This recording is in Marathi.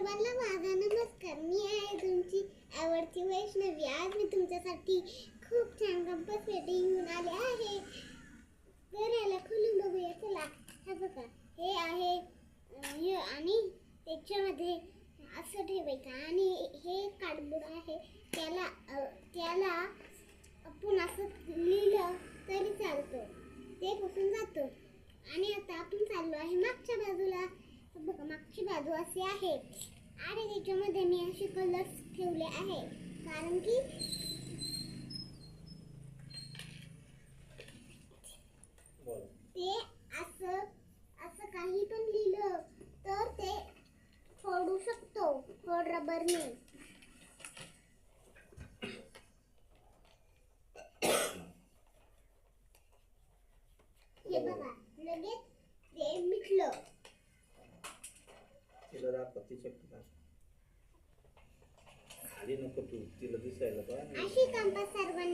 सर्वांना माझा नमस्कार. मी आहे तुमची आवडती वैष्णवी. आज मी तुमच्यासाठी खूप छान गप्पा पेटी घेऊन आले आहे. तर याला खोलून बघूया. चला, हे बघा, हे आहे हे आणि त्याच्यामध्ये असं ठेवायचं आणि हे कार्डबोर्ड आहे. त्याला आपण असं लिहिलं तरी चालतं, ते पुसून जातं. आणि आता आपण चाललो आहे मागच्या बाजूला. बघा, मागची बाजू अशी आहे आणि त्याच्यामध्ये मी असे कलर्स ठेवले आहे, कारण की ते असं असं काही पण लिहिलं तर ते फोडू शकतो खोड रबरने. हे बघा, लगेच ते मिटलं. तिला दाखवते खाली नको तू, तिला दिसायला पाहिजे. अशी कंपास सर्वांना